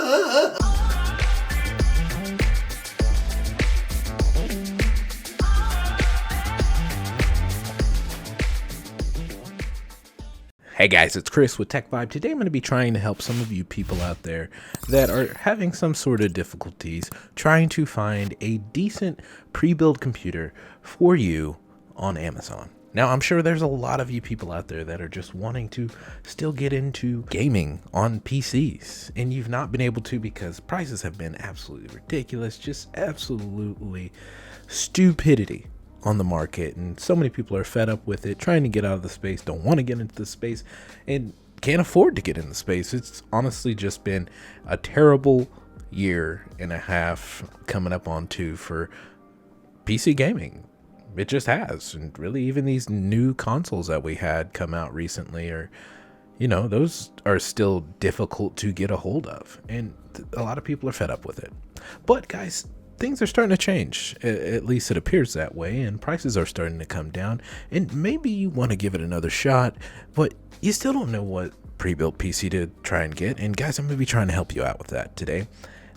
Hey guys, it's Chris with Tech Vibe. Today I'm going to be trying to help some of you people out there that are having some sort of difficulties trying to find a decent pre-built computer for you on Amazon. Now, I'm sure there's a lot of you people out there that are just wanting to still get into gaming on PCs, and you've not been able to because prices have been absolutely ridiculous, just absolutely stupidity on the market, and so many people are fed up with it, trying to get out of the space, don't want to get into the space, and can't afford to get in the space. It's honestly just been a terrible year and a half coming up on 2 for PC gaming. It just has. And really, even these new consoles that we had come out recently are, those are still difficult to get a hold of, and a lot of people are fed up with it. But guys, things are starting to change, at least it appears that way, and prices are starting to come down, and maybe you want to give it another shot, but you still don't know what pre-built PC to try and get. And guys, I'm going to be trying to help you out with that today.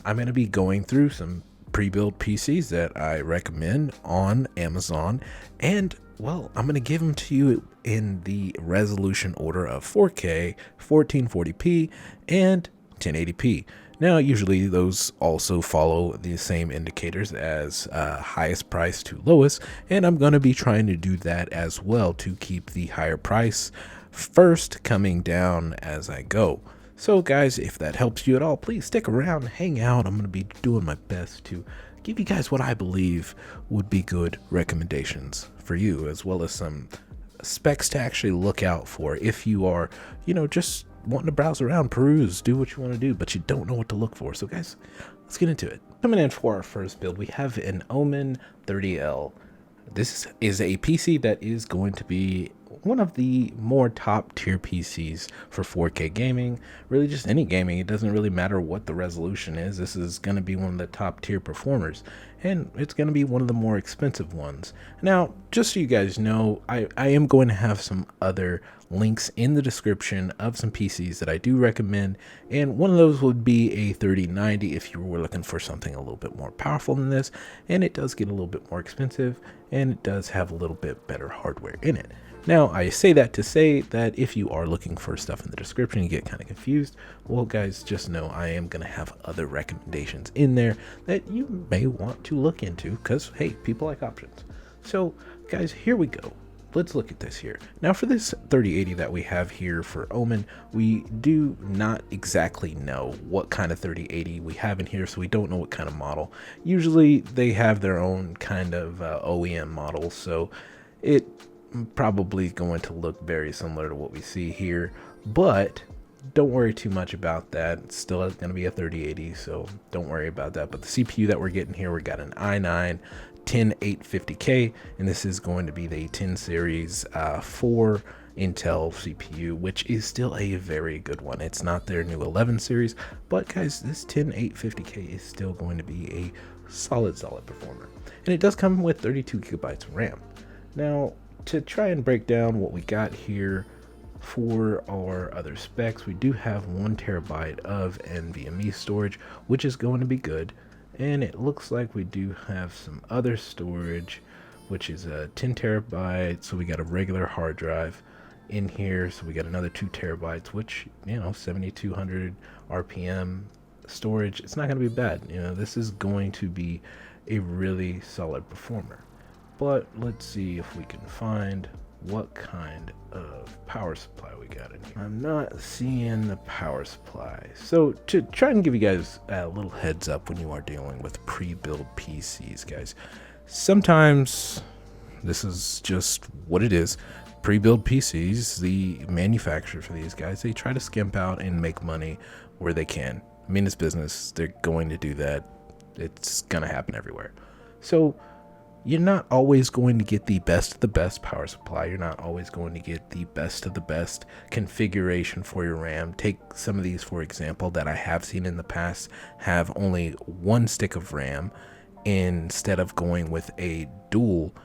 I'm going to be going through some pre-built PCs that I recommend on Amazon, and well, I'm going to give them to you in the resolution order of 4K, 1440p, and 1080p. Now, usually those also follow the same indicators as highest price to lowest, and I'm going to be trying to do that as well to keep the higher price first coming down as I go. So guys, if that helps you at all, please stick around, hang out. I'm going to be doing my best to give you guys what I believe would be good recommendations for you, as well as some specs to actually look out for if you are, just wanting to browse around, peruse, do what you want to do, but you don't know what to look for. So guys, let's get into it. Coming in for our first build, we have an Omen 30L. This is a PC that is going to be one of the more top tier PCs for 4K gaming, really just any gaming. It doesn't really matter what the resolution is. This is going to be one of the top tier performers, and it's going to be one of the more expensive ones. Now, just so you guys know, I am going to have some other links in the description of some PCs that I do recommend, and one of those would be a 3090 if you were looking for something a little bit more powerful than this, and it does get a little bit more expensive, and it does have a little bit better hardware in it. Now, I say that to say that if you are looking for stuff in the description, you get kind of confused. Well, guys, just know I am going to have other recommendations in there that you may want to look into because, hey, people like options. So, guys, here we go. Let's look at this here. Now, for this 3080 that we have here for Omen, we do not exactly know what kind of 3080 we have in here, so we don't know what kind of model. Usually, they have their own kind of OEM model, so it probably going to look very similar to what we see here, but don't worry too much about that. It's still going to be a 3080, so don't worry about that. But the CPU that we're getting here, we got an i9 10850K, and this is going to be the 10 series 4 Intel CPU, which is still a very good one. It's not their new 11 series, but guys, this 10850K is still going to be a solid performer, and it does come with 32 gigabytes of RAM. Now, to try and break down what we got here for our other specs, we do have 1 terabyte of NVMe storage, which is going to be good. And it looks like we do have some other storage, which is a 10 terabyte. So we got a regular hard drive in here. So we got another 2 terabytes, which, 7,200 RPM storage. It's not going to be bad. This is going to be a really solid performer. But let's see if we can find what kind of power supply we got in here. I'm not seeing the power supply. So to try and give you guys a little heads up when you are dealing with pre-built PCs, guys, sometimes this is just what it is. Pre-built PCs, the manufacturer for these guys, they try to skimp out and make money where they can. I mean, it's business. They're going to do that. It's going to happen everywhere. So you're not always going to get the best of the best power supply. You're not always going to get the best of the best configuration for your RAM. Take some of these, for example, that I have seen in the past have only 1 stick of RAM instead of going with a dual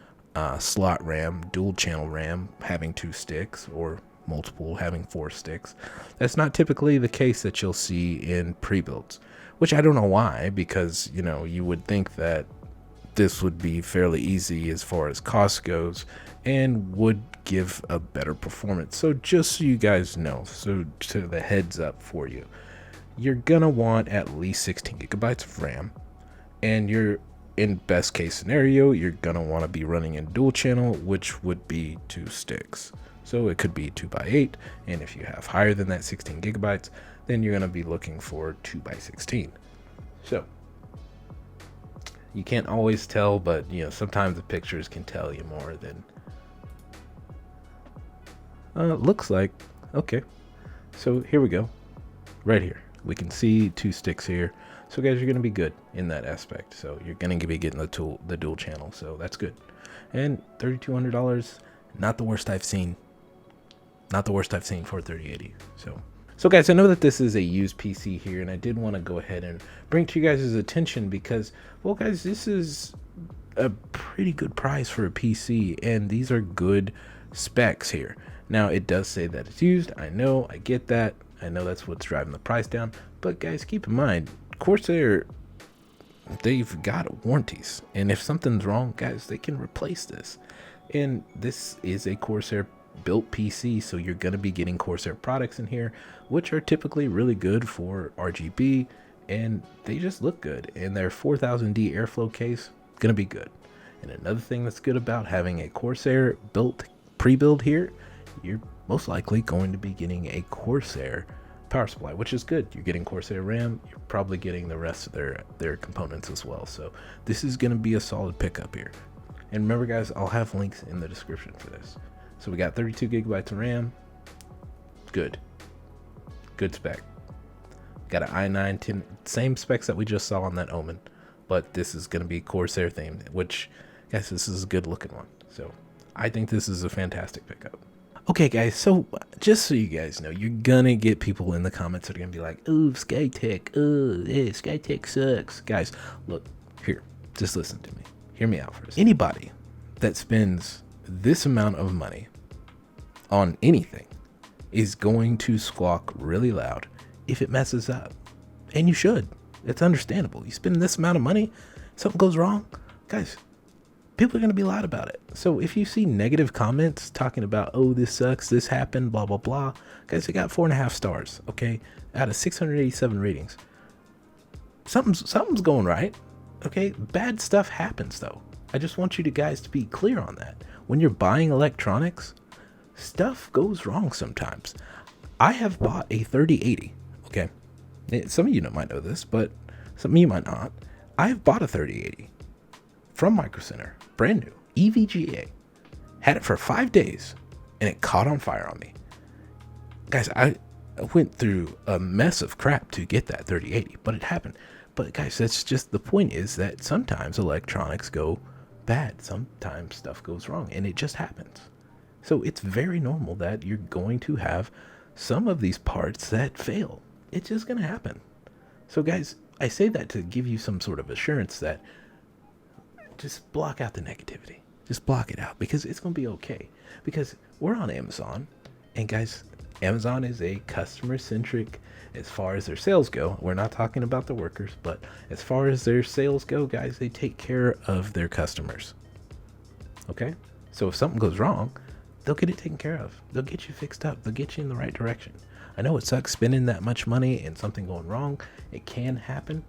slot RAM, dual channel RAM, having 2 sticks, or multiple having 4 sticks. That's not typically the case that you'll see in pre-builds. which I don't know why, because, you know, you would think that this would be fairly easy as far as cost goes and would give a better performance. So just so you guys know, so to the heads up for you, you're gonna want at least 16 gigabytes of RAM, and you're, in best case scenario, you're gonna want to be running in dual channel, which would be 2 sticks. So it could be 2x8, and if you have higher than that 16 gigabytes, then you're gonna be looking for 2x16. So you can't always tell, but you know, sometimes the pictures can tell you more than looks like. Okay, so here we go. Right here we can see 2 sticks here. So guys, you're gonna be good in that aspect. So you're gonna be getting the dual channel, so that's good. And $3,200, not the worst I've seen. Not the worst I've seen for 3080. So guys, I know that this is a used PC here, and I did want to go ahead and bring to you guys' attention because, well guys, this is a pretty good price for a PC, and these are good specs here. Now it does say that it's used. I know, I get that. I know that's what's driving the price down, but guys, keep in mind, Corsair, they've got warranties, and if something's wrong, guys, they can replace this. And this is a Corsair built PC, so you're going to be getting Corsair products in here, which are typically really good for RGB, and they just look good. And their 4000D airflow case, going to be good. And another thing that's good about having a Corsair built pre-build here, you're most likely going to be getting a Corsair power supply, which is good. You're getting Corsair RAM, you're probably getting the rest of their components as well. So this is going to be a solid pickup here. And remember guys, I'll have links in the description for this. So we got 32 gigabytes of RAM, good spec. Got an i9 10, same specs that we just saw on that Omen, but this is going to be Corsair themed, which guys, this is a good looking one. So I think this is a fantastic pickup. Okay guys, so just so you guys know, you're gonna get people in the comments that are gonna be like, "Oh, Skytech, oh, yeah, Skytech sucks." Guys, look, here, just listen to me. Hear me out first. Anybody that spends this amount of money on anything is going to squawk really loud if it messes up. And you should. It's understandable. You spend this amount of money, something goes wrong, guys, people are going to be loud about it. So if you see negative comments talking about, "Oh, this sucks, this happened, blah, blah, blah," guys, it got 4.5 stars, okay, out of 687 ratings. Something's going right, okay? Bad stuff happens, though. I just want you guys to be clear on that. When you're buying electronics, stuff goes wrong sometimes. I have bought a 3080, okay? Some of you might know this, but some of you might not. I have bought a 3080 from Micro Center, brand new, EVGA. Had it for 5 days, and it caught on fire on me. Guys, I went through a mess of crap to get that 3080, but it happened. But guys, that's just the point, is that sometimes electronics go bad. Sometimes stuff goes wrong, and it just happens. So it's very normal that you're going to have some of these parts that fail. It's just going to happen. So guys, I say that to give you some sort of assurance that just block out the negativity. Just block it out, because it's going to be okay. Because we're on Amazon, and guys, Amazon is a customer-centric as far as their sales go. We're not talking about the workers, but as far as their sales go, guys, they take care of their customers. Okay? So if something goes wrong, they'll get it taken care of. They'll get you fixed up. They'll get you in the right direction. I know it sucks spending that much money and something going wrong. It can happen,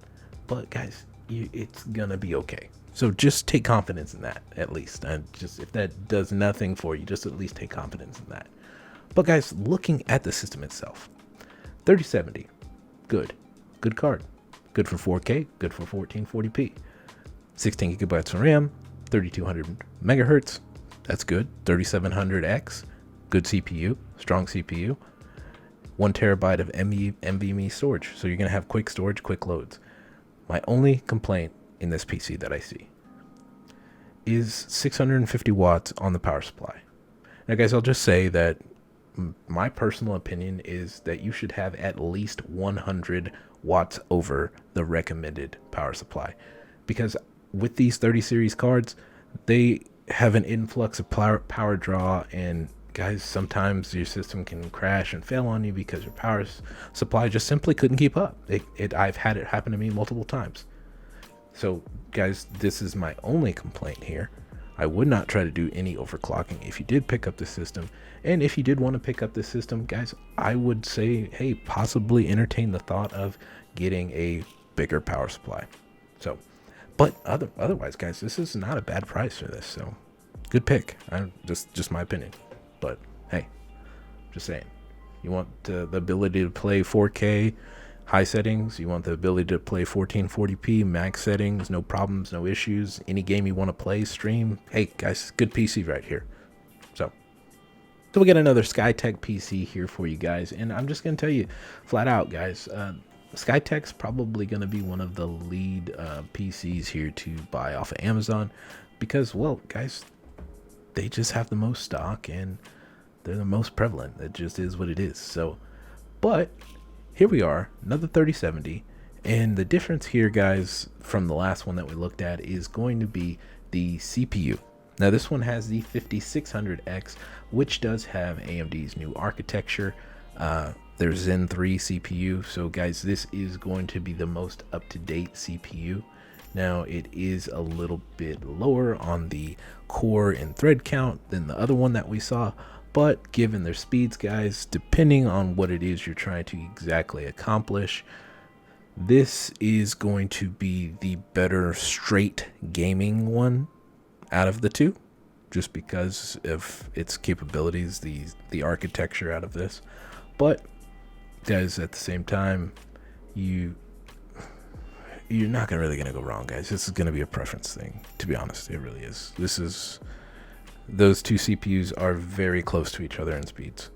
but guys, it's gonna be okay. So just take confidence in that, at least. And just, if that does nothing for you, just at least take confidence in that. But guys, looking at the system itself, 3070, good card, good for 4K, good for 1440p, 16 gigabytes of RAM, 3200 megahertz, that's good. 3700X, good CPU, strong CPU, 1 terabyte of NVMe storage. So you're gonna have quick storage, quick loads. My only complaint in this PC that I see is 650 watts on the power supply. Now guys, I'll just say that my personal opinion is that you should have at least 100 watts over the recommended power supply, because with these 30 series cards, they have an influx of power draw, and guys, sometimes your system can crash and fail on you because your power supply just simply couldn't keep up. I've had it happen to me multiple times. So guys, this is my only complaint here. I would not try to do any overclocking if you did pick up the system. And if you did want to pick up the system, guys, I would say, hey, possibly entertain the thought of getting a bigger power supply. So, but otherwise, guys, this is not a bad price for this. So good pick. Just my opinion. But hey, just saying, you want the ability to play 4K high settings, you want the ability to play 1440p max settings, no problems, no issues, any game you want to play, stream, hey guys, good PC right here. So we got another Skytech PC here for you guys, and I'm just gonna tell you flat out, guys, Skytech's probably gonna be one of the lead PCs here to buy off of Amazon, because, well, guys, they just have the most stock and they're the most prevalent. It just is what it is. So, but here we are, another 3070, and the difference here, guys, from the last one that we looked at is going to be the CPU. Now this one has the 5600X, which does have AMD's new architecture. There's Zen 3 CPU, so guys, this is going to be the most up-to-date CPU. Now it is a little bit lower on the core and thread count than the other one that we saw, but given their speeds, guys, depending on what it is you're trying to exactly accomplish, this is going to be the better straight gaming one out of the two, just because of its capabilities, the architecture out of this. But guys, at the same time, you're not really gonna go wrong, guys. This is gonna be a preference thing, to be honest. It really is. Those two CPUs are very close to each other in speeds.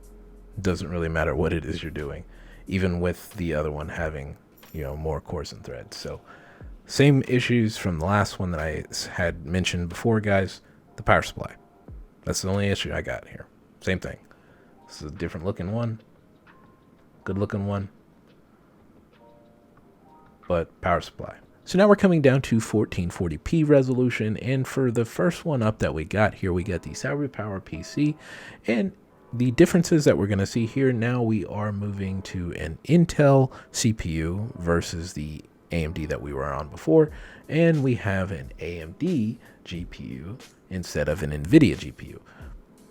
Doesn't really matter what it is you're doing, even with the other one having, more cores and threads. So same issues from the last one that I had mentioned before, guys. The power supply. That's the only issue I got here. Same thing. This is a different looking one, good looking one, but power supply. So now we're coming down to 1440p resolution, and for the first one up that we got here, we got the Prebuild PC, and the differences that we're going to see here, now we are moving to an Intel CPU versus the AMD that we were on before, and we have an AMD GPU instead of an NVIDIA GPU.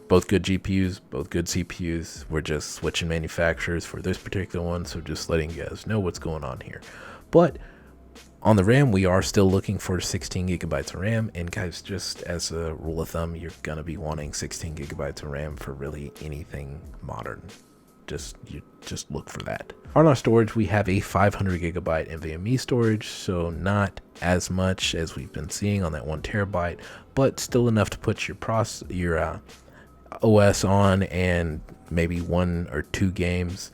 Both good GPUs, both good CPUs. We're just switching manufacturers for this particular one, so just letting you guys know what's going on here. But on the RAM, we are still looking for 16 gigabytes of RAM, and guys, just as a rule of thumb, you're gonna be wanting 16 gigabytes of RAM for really anything modern. You just look for that. On our storage, we have a 500 gigabyte NVMe storage, so not as much as we've been seeing on that 1 terabyte, but still enough to put your OS on and maybe 1 or 2 games,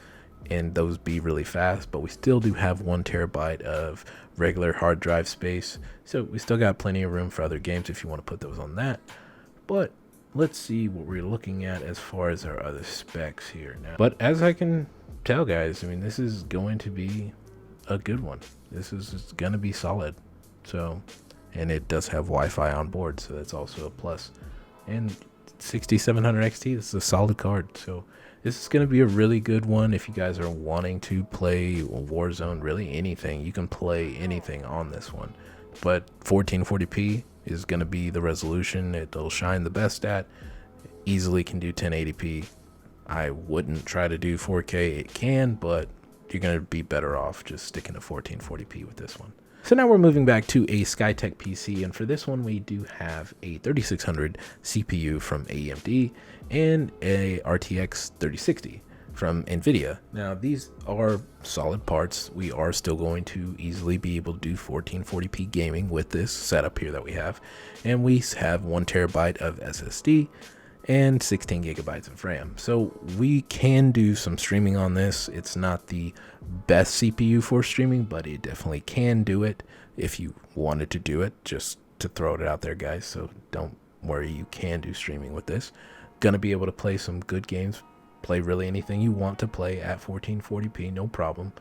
and those be really fast. But we still do have 1 terabyte of regular hard drive space, so we still got plenty of room for other games if you want to put those on that. But let's see what we're looking at as far as our other specs here now. But as I can tell, guys, I mean, this is going to be a good one. This is going to be solid. So, and it does have Wi-Fi on board, so that's also a plus. And 6700 XT, this is a solid card. So this is going to be a really good one if you guys are wanting to play Warzone, really anything. You can play anything on this one. But 1440p is going to be the resolution it'll shine the best at. Easily can do 1080p. I wouldn't try to do 4K. It can, but you're going to be better off just sticking to 1440p with this one. So now we're moving back to a Skytech PC, and for this one we do have a 3600 CPU from AMD and a RTX 3060 from NVIDIA. Now these are solid parts. We are still going to easily be able to do 1440p gaming with this setup here that we have, and we have 1 terabyte of SSD and 16 gigabytes of RAM. So we can do some streaming on this. It's not the best CPU for streaming, but it definitely can do it if you wanted to do it, just to throw it out there, guys. So don't worry, you can do streaming with this. Gonna be able to play some good games, play really anything you want to play at 1440p, no problem.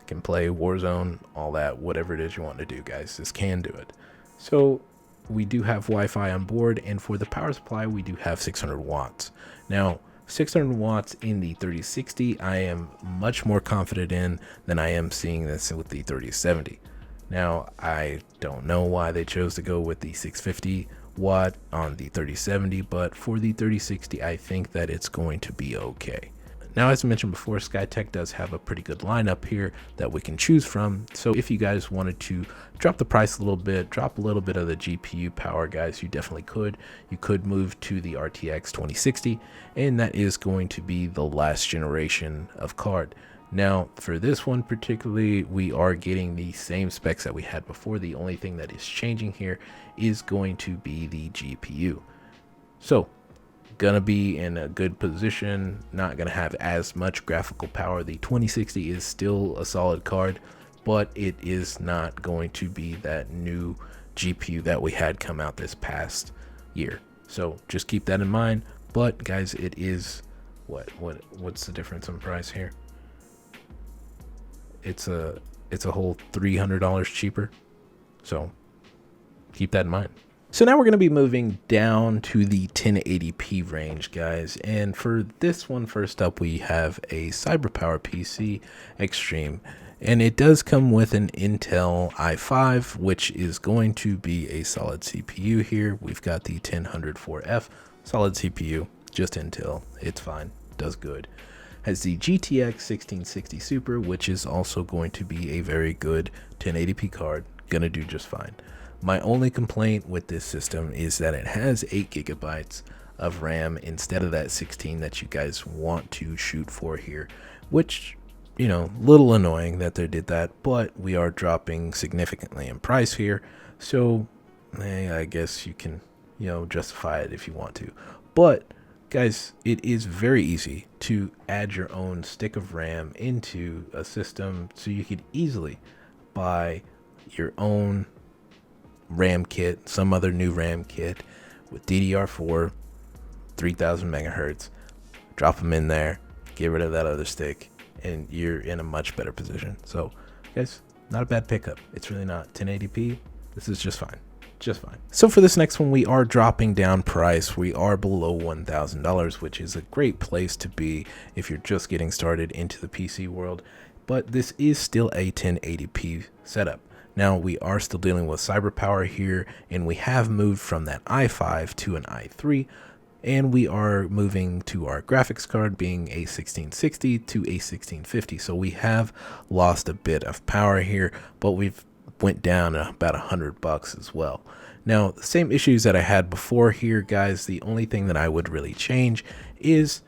You can play Warzone, all that, whatever it is you want to do, guys. This can do it. So we do have Wi-Fi on board, and for the power supply, we do have 600 watts. Now, 600 watts in the 3060, I am much more confident in than I am seeing this with the 3070. Now, I don't know why they chose to go with the 650 watt on the 3070, but for the 3060, I think that it's going to be okay. Now, as I mentioned before, Skytech does have a pretty good lineup here that we can choose from. So if you guys wanted to drop the price a little bit, drop a little bit of the GPU power, guys, you definitely could. You could move to the RTX 2060, and that is going to be the last generation of card. Now, for this one particularly, we are getting the same specs that we had before. The only thing that is changing here is going to be the GPU. So, gonna be in a good position, not gonna have as much graphical power. The 2060 is still a solid card, but it is not going to be that new GPU that we had come out this past year. So just keep that in mind. But guys, it is what's the difference in price here? It's a whole $300 cheaper. So keep that in mind. So now we're going to be moving down to the 1080p range, guys. And for this one, first up, we have a CyberPower PC Extreme. And it does come with an Intel i5, which is going to be a solid CPU here. We've got the 10104F solid CPU, just Intel. It's fine, does good. Has the GTX 1660 Super, which is also going to be a very good 1080p card. Gonna do just fine. My only complaint with this system is that it has 8 gigabytes of RAM instead of that 16 that you guys want to shoot for here, which, you know, little annoying that they did that, but we are dropping significantly in price here. So I guess you can, you know, justify it if you want to. But guys, it is very easy to add your own stick of RAM into a system, so you could easily buy your own RAM kit, some other new RAM kit with DDR4, 3000 megahertz, drop them in there, get rid of that other stick, and you're in a much better position. So guys, not a bad pickup. It's really not. 1080p, this is just fine. Just fine. So for this next one, we are dropping down price. We are below $1,000, which is a great place to be if you're just getting started into the PC world. But this is still a 1080p setup. Now, we are still dealing with CyberPower here, and we have moved from that i5 to an i3, and we are moving to our graphics card being a 1660 to a 1650. So we have lost a bit of power here, but we've went down about $100 as well. Now, the same issues that I had before here, guys. The only thing that I would really change is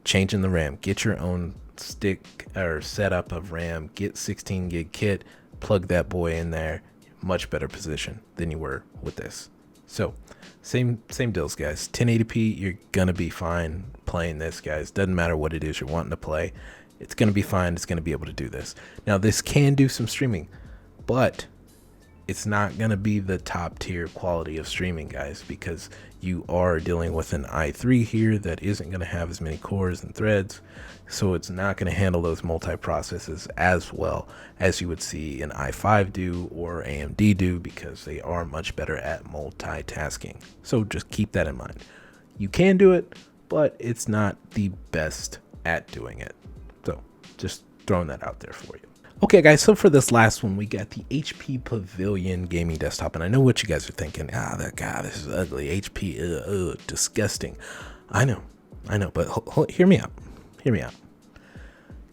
changing the RAM. Get your own stick or setup of RAM, get 16 gig kit, plug that boy in there. Much better position than you were with this. So same deals, guys. 1080p, you're gonna be fine playing this, guys. Doesn't matter what it is you're wanting to play, it's gonna be fine. It's gonna be able to do this. Now, this can do some streaming, but it's not going to be the top tier quality of streaming, guys, because you are dealing with an i3 here that isn't going to have as many cores and threads. So it's not going to handle those multi-processes as well as you would see an i5 do or AMD do, because they are much better at multitasking. So just keep that in mind. You can do it, but it's not the best at doing it. So just throwing that out there for you. Okay, guys, so for this last one, we got the HP Pavilion gaming desktop. And I know what you guys are thinking. God, this is ugly. HP, disgusting. I know, but hear me out. Hear me out.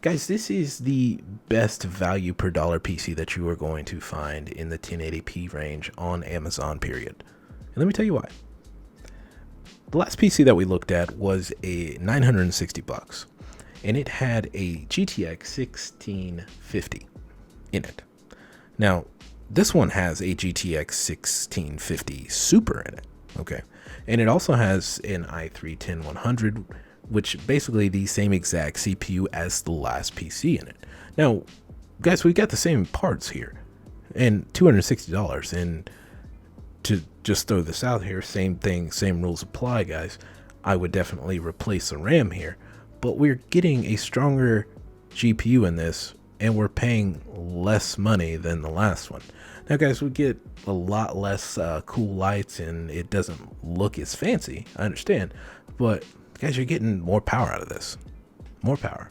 Guys, this is the best value per dollar PC that you are going to find in the 1080p range on Amazon, period. And let me tell you why. The last PC that we looked at was a $960. And it had a GTX 1650 in it. Now, this one has a GTX 1650 Super in it, okay? And it also has an i3 10100, which basically the same exact CPU as the last PC in it. Now, guys, we got the same parts here, and $260. And to just throw this out here, same thing, same rules apply, guys. I would definitely replace the RAM here. But we're getting a stronger GPU in this and we're paying less money than the last one. Now guys, we get a lot less cool lights and it doesn't look as fancy, I understand, but guys, you're getting more power out of this. More power.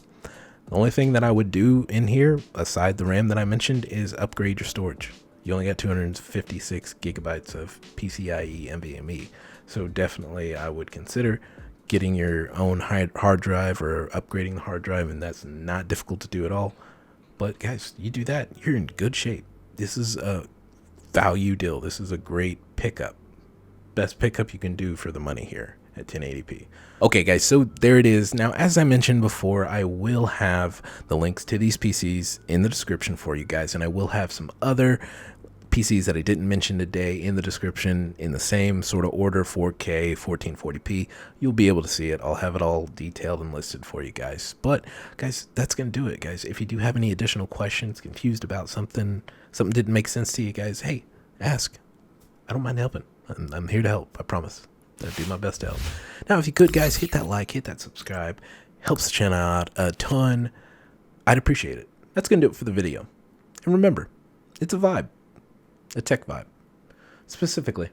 The only thing that I would do in here, aside the RAM that I mentioned, is upgrade your storage. You only got 256 gigabytes of PCIe NVMe. So definitely I would consider getting your own hard drive or upgrading the hard drive, and that's not difficult to do at all. But guys, you do that, you're in good shape. This is a value deal. This is a great pickup. Best pickup you can do for the money here at 1080p. Okay guys, so there it is. Now, as I mentioned before, I will have the links to these PCs in the description for you guys, and I will have some other PCs that I didn't mention today in the description in the same sort of order, 4K, 1440p. You'll be able to see it. I'll have it all detailed and listed for you guys. But guys, that's going to do it, guys. If you do have any additional questions, confused about something didn't make sense to you guys, hey, ask. I don't mind helping. I'm here to help, I promise. I'll do my best to help. Now, if you could, guys, hit that like, hit that subscribe. Helps the channel out a ton. I'd appreciate it. That's going to do it for the video. And remember, it's a vibe. A tech vibe. Specifically.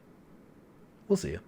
We'll see you.